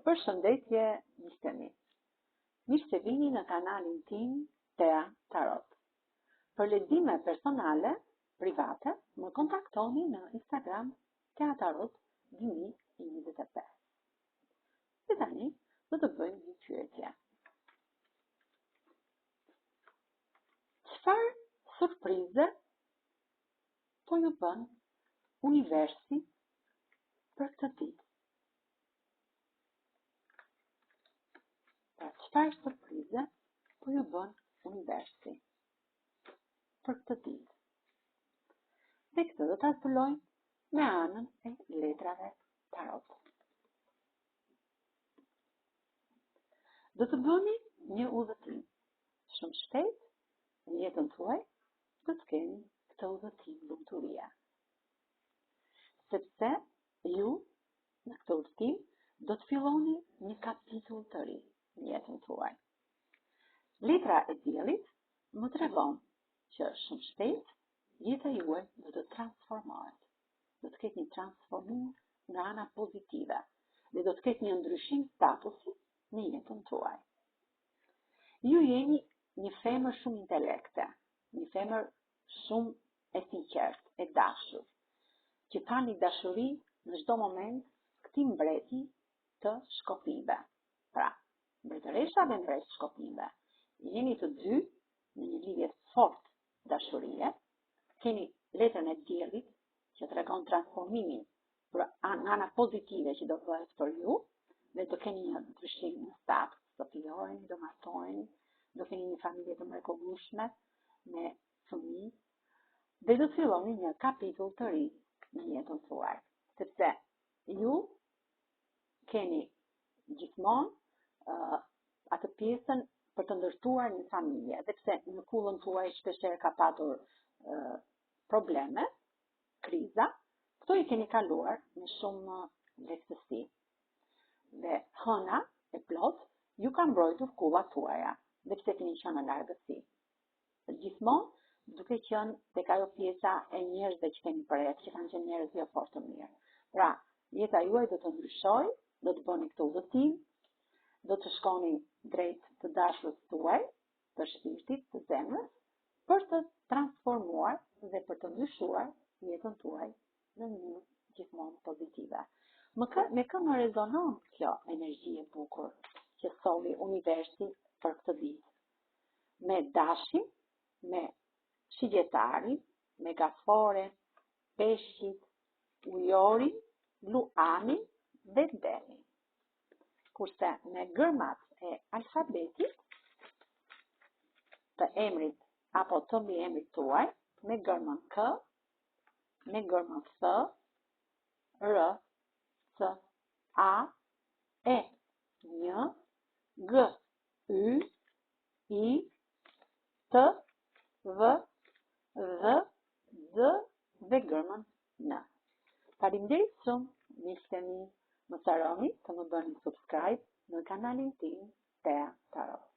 Përshëndetje miqtemi. Mirë se vini në kanalin tim Tea Tarot. Për lexime personale, private, më kontaktoni në Instagram Tea Tarot 2025. Dhe tani do të bëjmë një pyetje. Çfarë surprize po ju bën universi për këtë ditë? Çfarë surprize po ju bën universi për këtë ditë? Dhe këtë do ta zbulojmë me anën e letrave tarot. Do të bëni një udhëtim. Shumë shpejt në jetën tuaj do të keni këtë udhëtim lumturie. Sepse ju në këtë udhëtim do të filloni një kapitull të ri në jetën tuaj. Letra e diellit më tregon që shumë shpejt jeta juaj do të transformohet. Do të ketë një transformim nga ana pozitive dhe do të ketë një ndryshim statusi në jetën tuaj. Ju jeni një femër shumë intelekte, një femër shumë e sinqertë, e dashur, që ka një dashuri në çdo moment këtij mbreti të shkopive. Pra, mbretëresha dhe mbret shkopive. Jeni të dy në një lidhje fort dashurie, keni letrën e diellit që tregon transformimin për ana pozitive që do bëhet për ju, dhe do keni një ndryshim në status, do fillojeni, do martoheni, do keni një familje të mrekullueshme me fëmijë, dhe do të filloni një kapitull të ri në jetën tuaj, sepse ju keni gjithmonë atë pjesën për të ndërtuar një familje, dhe pse në kullën tuaj shpeshherë ka patur probleme, kriza, këto i keni kaluar me shumë lehtësi. Dhe hëna e plot ju ka mbrojtur kullat tuaja, dhe pse keni qenë në largësi. Gjithmonë duke qenë tek ajo pjesa e njerëzve që keni përreth, që kanë qenë njerëz jo fort të mirë. Pra, jeta juaj do të ndryshojë, do të bëni këtë udhëtim, do të shkoni drejt të dashurës tuaj, të shpirtit, të zemrës, për të transformuar dhe për të ndryshuar jetën tuaj në një gjithmonë pozitive. Me kë më rezonon kjo energji e bukur që solli universi për këtë ditë? Me dashin, me shigjetarin, me gaforen, peshqit, ujorin, luanin dhe delin. Kurse me gërmat e alfabetit të emrit apo të mbi emrit tuaj, me gërmën K, me gërmën F, R, C, A, E, N, G, Y, I, T, V, D dhe gërmën N. Faleminderit shumë, miqtemi, mos harroni të më bëni subscribe në kanalin tim Tea Tarot.